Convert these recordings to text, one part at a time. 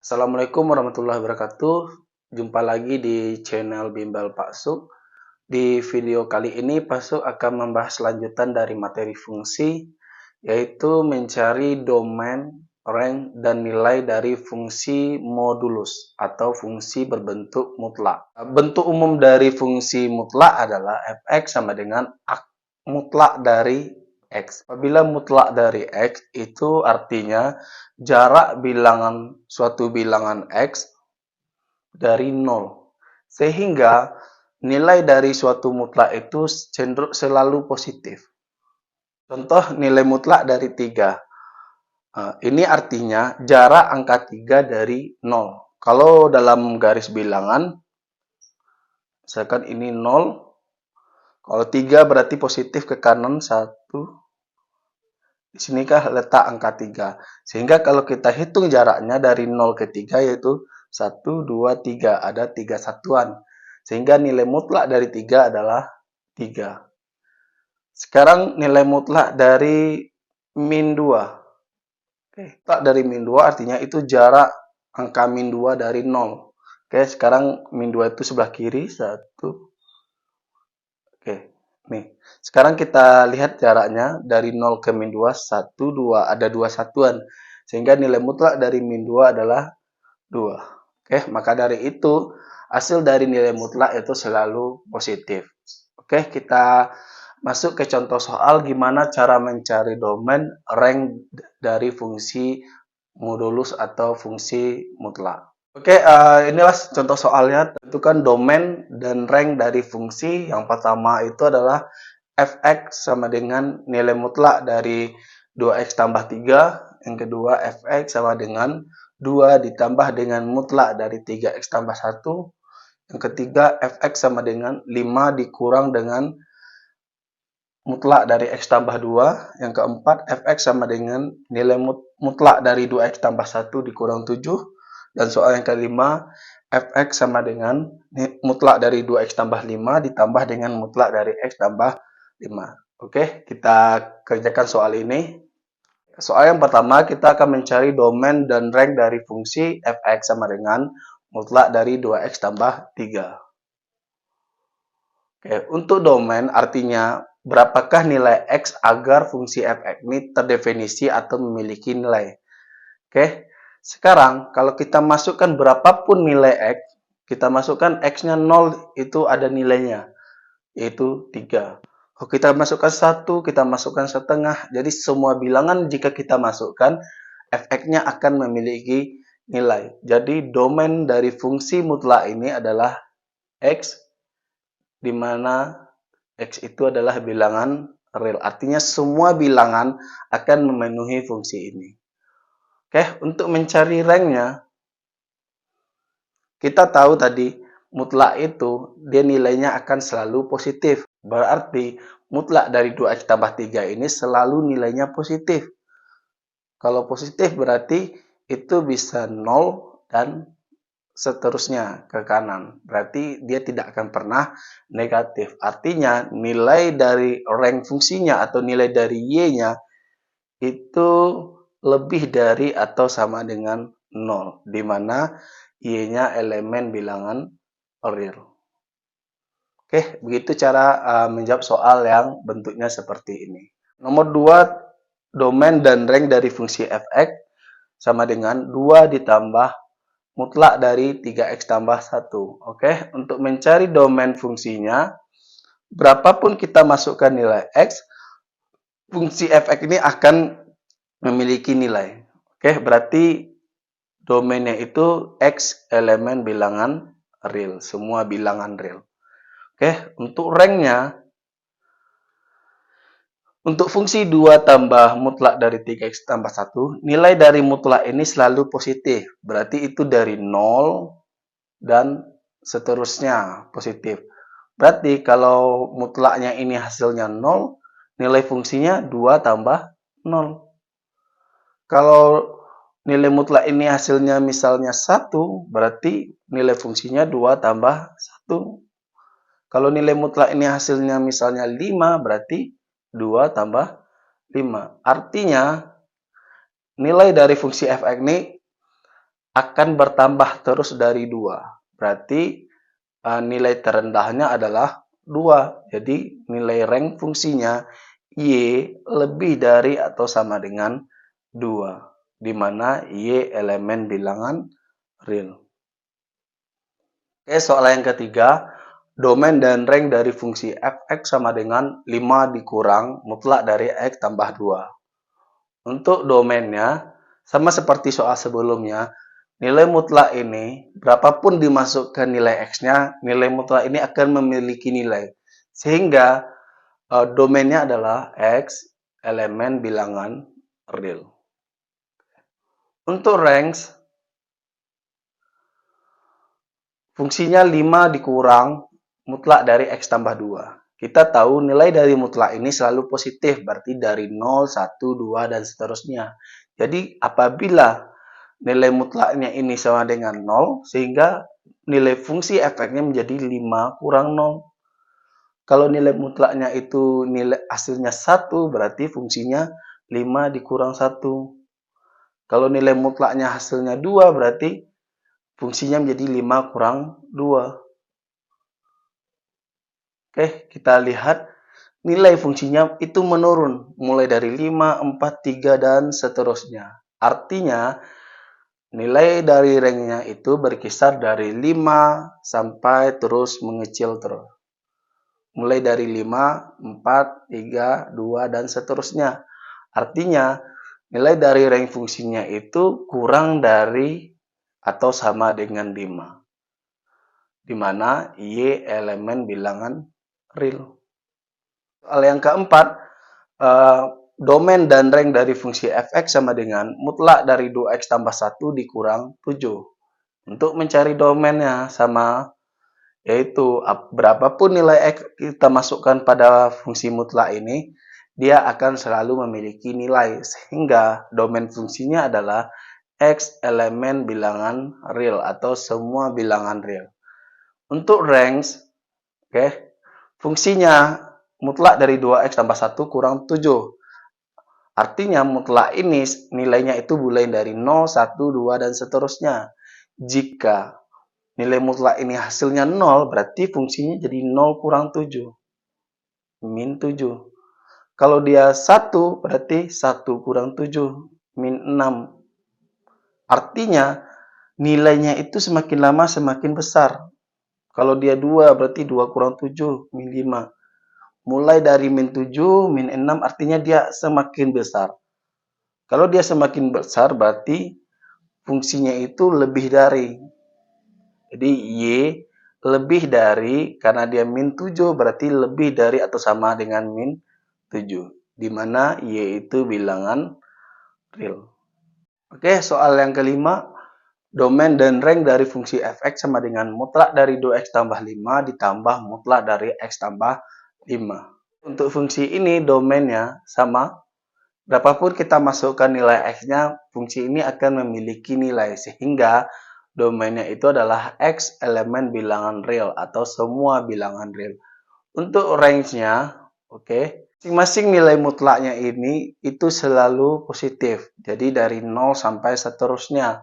Assalamualaikum warahmatullahi wabarakatuh. Jumpa lagi di channel Bimbel Pak Suk. Di video kali ini Pak Suk akan membahas lanjutan dari materi fungsi, yaitu mencari domain, rank, dan nilai dari fungsi modulus atau fungsi berbentuk mutlak. Bentuk umum dari fungsi mutlak adalah fx sama dengan mutlak dari X. Apabila mutlak dari X itu artinya jarak suatu bilangan X dari 0. Sehingga nilai dari suatu mutlak itu cenderung selalu positif. Contoh nilai mutlak dari 3. Ini artinya jarak angka 3 dari 0. Kalau dalam garis bilangan, misalkan ini 0, kalau 3 berarti positif ke kanan 1. Di sinikah letak angka 3. Sehingga kalau kita hitung jaraknya dari 0 ke 3 yaitu 1, 2, 3. Ada 3 satuan. Sehingga nilai mutlak dari 3 adalah 3. Sekarang nilai mutlak dari min 2. Mutlak dari min 2 artinya itu jarak angka min 2 dari 0. Oke, sekarang min 2 itu sebelah kiri. 1. Oke, nih. Sekarang kita lihat jaraknya dari 0 ke min 2, 1, 2. Ada 2 satuan. Sehingga nilai mutlak dari min 2 adalah 2. Oke, maka dari itu, hasil dari nilai mutlak itu selalu positif. Oke, kita masuk ke contoh soal gimana cara mencari domain rank dari fungsi modulus atau fungsi mutlak. Oke, inilah contoh soalnya. Tentukan domain dan rank dari fungsi. Yang pertama itu adalah fx sama dengan nilai mutlak dari 2x tambah 3. Yang kedua, fx sama dengan 2 ditambah dengan mutlak dari 3x tambah 1. Yang ketiga, fx sama dengan 5 dikurang dengan mutlak dari x tambah 2. Yang keempat, fx sama dengan nilai mutlak dari 2x tambah 1 dikurang 7. Dan soal yang kelima, fx sama dengan mutlak dari 2x tambah 5 ditambah dengan mutlak dari x tambah 5. Oke, kita kerjakan soal ini. Soal yang pertama, kita akan mencari domain dan rank dari fungsi fx sama dengan mutlak dari 2x tambah 3. Oke, untuk domain artinya berapakah nilai x agar fungsi fx ini terdefinisi atau memiliki nilai. Oke, sekarang kalau kita masukkan berapapun nilai x, kita masukkan x-nya 0 itu ada nilainya, yaitu 3. Kalau kita masukkan 1, kita masukkan setengah. Jadi semua bilangan jika kita masukkan, fx-nya akan memiliki nilai. Jadi domain dari fungsi mutlak ini adalah x, di mana x itu adalah bilangan real. Artinya semua bilangan akan memenuhi fungsi ini. Oke, untuk mencari ranknya, kita tahu tadi mutlak itu dia nilainya akan selalu positif. Berarti mutlak dari 2x tambah 3 ini selalu nilainya positif. Kalau positif berarti itu bisa 0 dan seterusnya ke kanan. Berarti dia tidak akan pernah negatif. Artinya nilai dari rank fungsinya atau nilai dari y-nya itu lebih dari atau sama dengan 0. Di mana y-nya elemen bilangan real. Oke, begitu cara menjawab soal yang bentuknya seperti ini. Nomor 2, domain dan rank dari fungsi fx sama dengan 2 ditambah mutlak dari 3x tambah 1. Oke, untuk mencari domain fungsinya, berapapun kita masukkan nilai x, fungsi fx ini akan memiliki nilai. Oke, berarti domainnya itu x elemen bilangan real, semua bilangan real. Oke, untuk ranknya, untuk fungsi 2 tambah mutlak dari 3x tambah 1, nilai dari mutlak ini selalu positif. Berarti itu dari 0 dan seterusnya positif. Berarti kalau mutlaknya ini hasilnya 0, nilai fungsinya 2 tambah 0. Kalau nilai mutlak ini hasilnya misalnya 1, berarti nilai fungsinya 2 tambah 1. Kalau nilai mutlak ini hasilnya misalnya 5, berarti 2 tambah 5. Artinya, nilai dari fungsi fx ini akan bertambah terus dari 2. Berarti nilai terendahnya adalah 2. Jadi nilai rank fungsinya Y lebih dari atau sama dengan 2, di mana Y elemen bilangan real. Oke, soal yang ketiga, domain dan rank dari fungsi f(x) sama dengan 5 dikurang mutlak dari x tambah 2. Untuk domainnya, sama seperti soal sebelumnya, nilai mutlak ini, berapapun dimasukkan nilai x-nya, nilai mutlak ini akan memiliki nilai. Sehingga domainnya adalah x elemen bilangan real. Untuk ranks, fungsinya 5 dikurang mutlak dari x tambah 2. Kita tahu nilai dari mutlak ini selalu positif, berarti dari 0, 1, 2, dan seterusnya. Jadi apabila nilai mutlaknya ini sama dengan 0, sehingga nilai fungsi efeknya menjadi 5 kurang 0. Kalau nilai mutlaknya itu nilai hasilnya 1, berarti fungsinya 5 dikurang 1. Kalau nilai mutlaknya hasilnya 2, berarti fungsinya menjadi 5 kurang 2. Oke, kita lihat nilai fungsinya itu menurun, mulai dari 5, 4, 3, dan seterusnya. Artinya, nilai dari ranknya itu berkisar dari 5 sampai terus mengecil terus. Mulai dari 5, 4, 3, 2, dan seterusnya. Artinya, nilai dari rank fungsinya itu kurang dari atau sama dengan 5. Di mana Y elemen bilangan real. Soal yang keempat, domain dan rank dari fungsi f(x) sama dengan mutlak dari 2x tambah 1 dikurang 7. Untuk mencari domainnya sama, yaitu berapapun nilai x kita masukkan pada fungsi mutlak ini, dia akan selalu memiliki nilai. Sehingga domain fungsinya adalah x elemen bilangan real atau semua bilangan real. Untuk ranks, oke, fungsinya mutlak dari 2x tambah 1 kurang 7. Artinya mutlak ini nilainya itu mulai dari 0, 1, 2, dan seterusnya. Jika nilai mutlak ini hasilnya 0, berarti fungsinya jadi 0 kurang 7. Min 7. Kalau dia 1, berarti 1 kurang 7. Min 6. Artinya nilainya itu semakin lama semakin besar. Kalau dia 2, berarti 2 kurang 7. Min 5. Mulai dari min 7, min 6 artinya dia semakin besar. Kalau dia semakin besar berarti fungsinya itu lebih dari. Jadi Y lebih dari, karena dia min 7 berarti lebih dari atau sama dengan min 7. Di mana Y itu bilangan real. Oke, soal yang kelima. Domain dan rank dari fungsi f(x) sama dengan mutlak dari 2x tambah 5 ditambah mutlak dari x tambah 5. Untuk fungsi ini domainnya sama. Berapapun kita masukkan nilai x-nya, fungsi ini akan memiliki nilai. Sehingga domainnya itu adalah x elemen bilangan real atau semua bilangan real. Untuk range-nya, oke, masing-masing nilai mutlaknya ini itu selalu positif. Jadi dari 0 sampai seterusnya.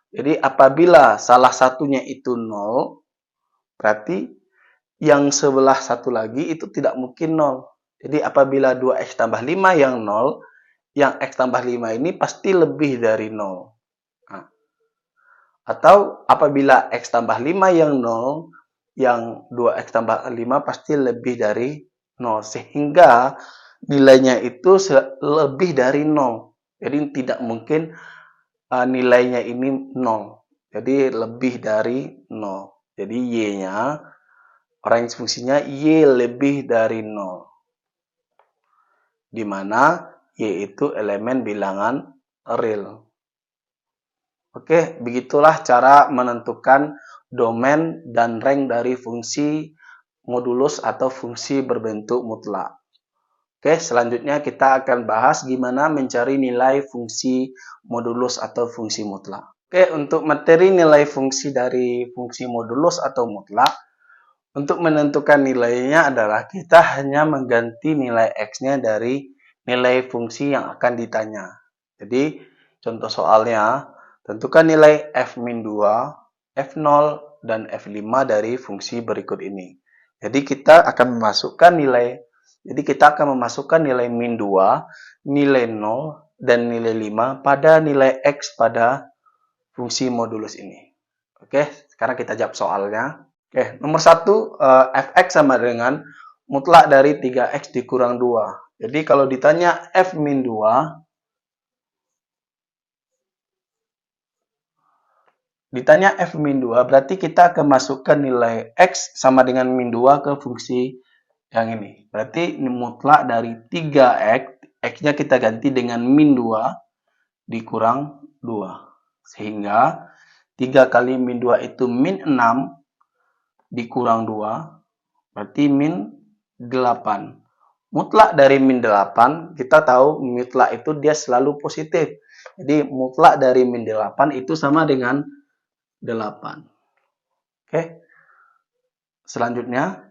Jadi apabila salah satunya itu 0, berarti yang sebelah satu lagi itu tidak mungkin 0. Jadi apabila 2x tambah 5 yang 0, yang x tambah 5 ini pasti lebih dari 0. Nah, atau apabila x tambah 5 yang 0, yang 2x tambah 5 pasti lebih dari 0. Sehingga nilainya itu lebih dari 0. Jadi tidak mungkin nilainya ini 0. Jadi lebih dari 0. Jadi Y-nya, range fungsinya Y lebih dari 0. Di mana Y itu elemen bilangan real. Oke, begitulah cara menentukan domain dan rank dari fungsi modulus atau fungsi berbentuk mutlak. Oke, selanjutnya kita akan bahas gimana mencari nilai fungsi modulus atau fungsi mutlak. Oke, untuk materi nilai fungsi dari fungsi modulus atau mutlak, untuk menentukan nilainya adalah kita hanya mengganti nilai x-nya dari nilai fungsi yang akan ditanya. Jadi, contoh soalnya, Tentukan nilai f-2, f0, dan f5 dari fungsi berikut ini. Jadi kita akan memasukkan nilai min 2, nilai 0, dan nilai 5 pada nilai x pada fungsi modulus ini. Oke, sekarang kita jawab soalnya. Oke, nomor 1, fx sama dengan mutlak dari 3x dikurang 2. Jadi kalau ditanya f-2, berarti kita akan masukkan nilai x sama dengan min 2 ke fungsi yang ini. Berarti ini mutlak dari 3x, x-nya kita ganti dengan min 2 dikurang 2. Sehingga 3 kali min 2 itu min 6 dikurang 2, berarti min 8. Mutlak dari min 8, kita tahu mutlak itu dia selalu positif. Jadi mutlak dari min 8 itu sama dengan 8. Oke. Selanjutnya,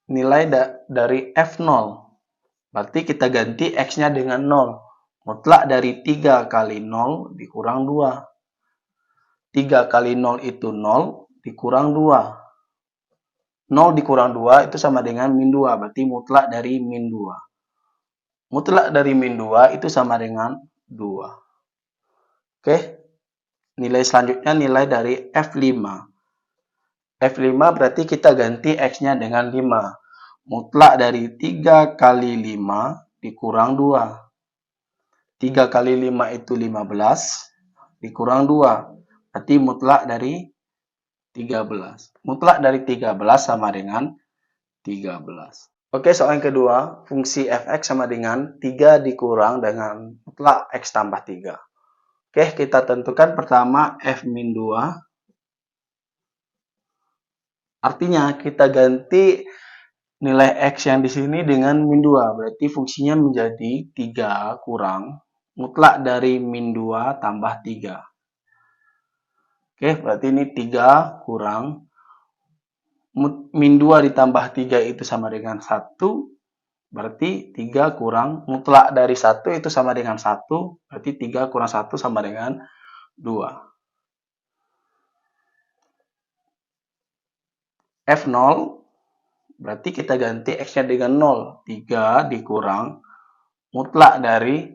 nilai dari f0. Berarti kita ganti x-nya dengan 0. Mutlak dari 3 kali 0 dikurang 2. 3 kali 0 itu 0 dikurang 2. 0 dikurang 2 itu sama dengan min 2. Berarti mutlak dari min 2. Mutlak dari min 2 itu sama dengan 2. Oke. Nilai selanjutnya nilai dari f5. f5 berarti kita ganti x-nya dengan 5. Mutlak dari 3 kali 5 dikurang 2. 3 kali 5 itu 15 dikurang 2. Berarti mutlak dari 13. Mutlak dari 13 sama dengan 13. Oke, soal yang kedua, fungsi fx sama dengan 3 dikurang dengan mutlak x tambah 3. Oke, kita tentukan pertama f-2. Artinya kita ganti nilai x yang di sini dengan min 2. Berarti fungsinya menjadi 3 kurang mutlak dari min 2 tambah 3. Oke, berarti ini 3 kurang min 2 ditambah 3 itu sama dengan 1. Berarti 3 kurang mutlak dari 1 itu sama dengan 1. Berarti 3 kurang 1 sama dengan 2. F0 berarti kita ganti x-nya dengan 0. 3 dikurang mutlak dari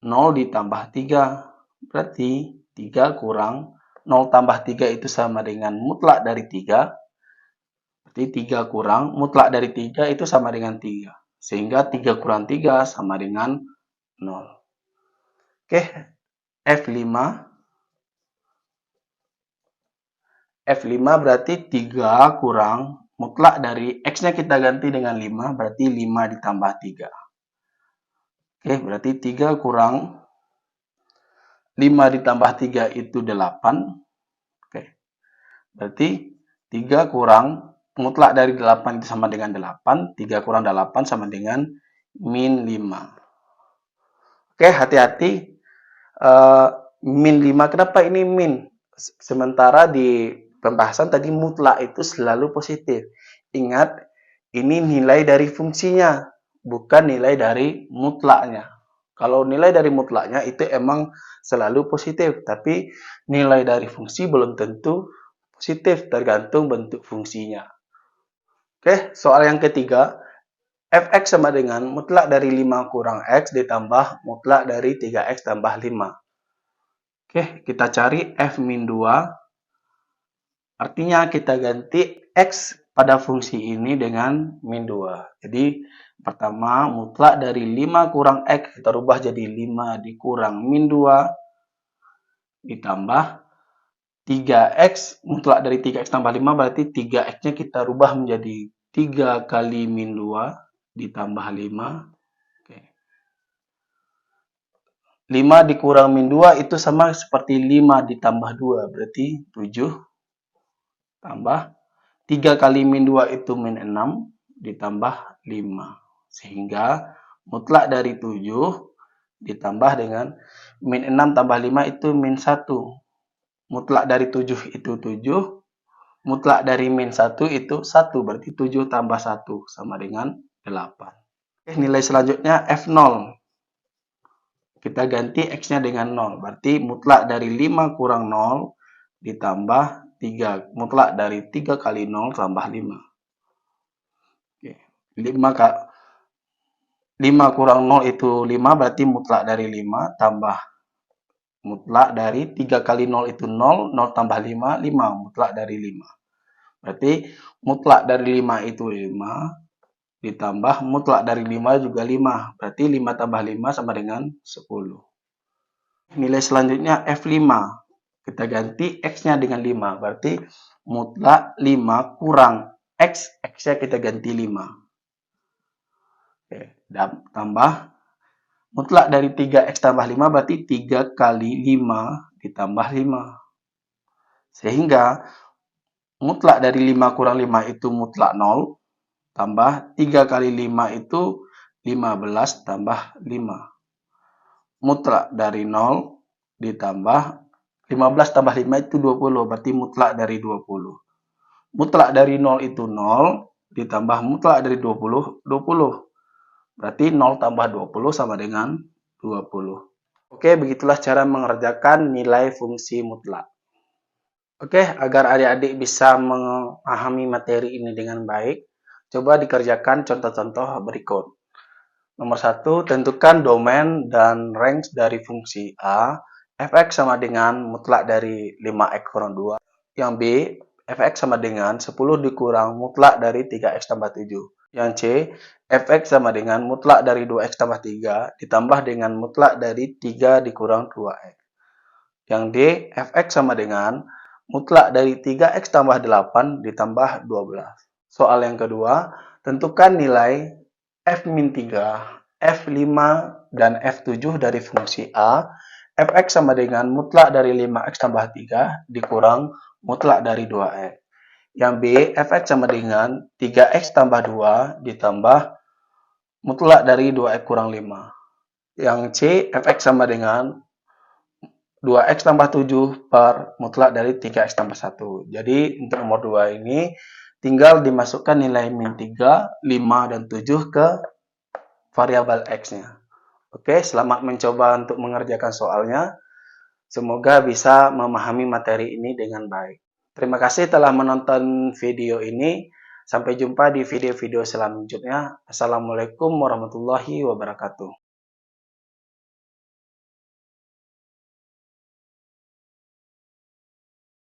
0 ditambah 3. Berarti 3 kurang 0 tambah 3 itu sama dengan mutlak dari 3. Berarti 3 kurang mutlak dari 3 itu sama dengan 3. Sehingga 3 kurang 3 sama dengan 0. Oke, F5. F5 berarti 3 kurang mutlak dari X-nya kita ganti dengan 5, berarti 5 ditambah 3. Oke, berarti 3 kurang 5 ditambah 3 itu 8. Oke, berarti 3 kurang mutlak dari 8 itu sama dengan 8. 3 kurang 8 sama dengan min 5. Oke, hati-hati. Min 5, kenapa ini min? Sementara di pembahasan tadi mutlak itu selalu positif. Ingat, ini nilai dari fungsinya, bukan nilai dari mutlaknya. Kalau nilai dari mutlaknya itu emang selalu positif, tapi nilai dari fungsi belum tentu positif, tergantung bentuk fungsinya. Oke, soal yang ketiga, fx sama dengan mutlak dari 5 kurang x ditambah mutlak dari 3x tambah 5. Oke, kita cari f-2. Artinya kita ganti x pada fungsi ini dengan min 2. Jadi pertama mutlak dari 5 kurang x kita rubah jadi 5 dikurang min 2 ditambah 3x. Mutlak dari 3x tambah 5 berarti 3x-nya kita rubah menjadi 3 kali min 2 ditambah 5. 5 dikurang min 2 itu sama seperti 5 ditambah 2, berarti 7 tambah 3 kali min 2 itu min 6 ditambah 5. Sehingga mutlak dari 7 ditambah dengan min 6 tambah 5 itu min 1. Mutlak dari 7 itu 7. Mutlak dari min 1 itu 1, berarti 7 tambah 1 sama dengan 8. Nilai selanjutnya F0. kita ganti X-nya dengan 0. Berarti mutlak dari 5 kurang 0 ditambah 3. Mutlak dari 3 kali 0 tambah 5. Oke. 5 kurang 0 itu 5, berarti mutlak dari 5 tambah mutlak dari 3 kali 0 itu 0, 0 tambah 5, 5. Mutlak dari 5. Berarti mutlak dari 5 itu 5, ditambah mutlak dari 5 juga 5. Berarti 5 tambah 5 sama dengan 10. Nilai selanjutnya F5. Kita ganti X-nya dengan 5. Berarti mutlak 5 kurang X. X-nya kita ganti 5. Oke, dan tambah mutlak dari 3X tambah 5 berarti 3 kali 5 ditambah 5. Sehingga mutlak dari 5 kurang 5 itu mutlak 0. Tambah 3 kali 5 itu 15 tambah 5. Mutlak dari 0 ditambah 15 tambah 5 itu 20. Berarti mutlak dari 20. Mutlak dari 0 itu 0. Ditambah mutlak dari 20, 20. Berarti 0 tambah 20 sama dengan 20. Oke, begitulah cara mengerjakan nilai fungsi mutlak. Oke, agar adik-adik bisa memahami materi ini dengan baik, coba dikerjakan contoh-contoh berikut. Nomor 1, tentukan domain dan range dari fungsi A, fx sama dengan mutlak dari 5x kurang 2. Yang B, fx sama dengan 10 dikurang mutlak dari 3x tambah 7. Yang C, fx sama dengan mutlak dari 2x tambah 3 ditambah dengan mutlak dari 3 dikurang 2x. Yang D, fx sama dengan mutlak dari 3x tambah 8 ditambah 12. Soal yang kedua, tentukan nilai f-3, f5, dan f7 dari fungsi A. Fx sama dengan mutlak dari 5x tambah 3 dikurang mutlak dari 2x. Yang B, fx sama dengan 3x tambah 2 ditambah mutlak dari 2x kurang 5. Yang C, fx sama dengan 2x tambah 7 per mutlak dari 3x tambah 1. Jadi untuk nomor 2 ini tinggal dimasukkan nilai min 3, 5, dan 7 ke variabel X-nya. Oke, selamat mencoba untuk mengerjakan soalnya. Semoga bisa memahami materi ini dengan baik. Terima kasih telah menonton video ini. Sampai jumpa di video-video selanjutnya. Assalamualaikum warahmatullahi wabarakatuh.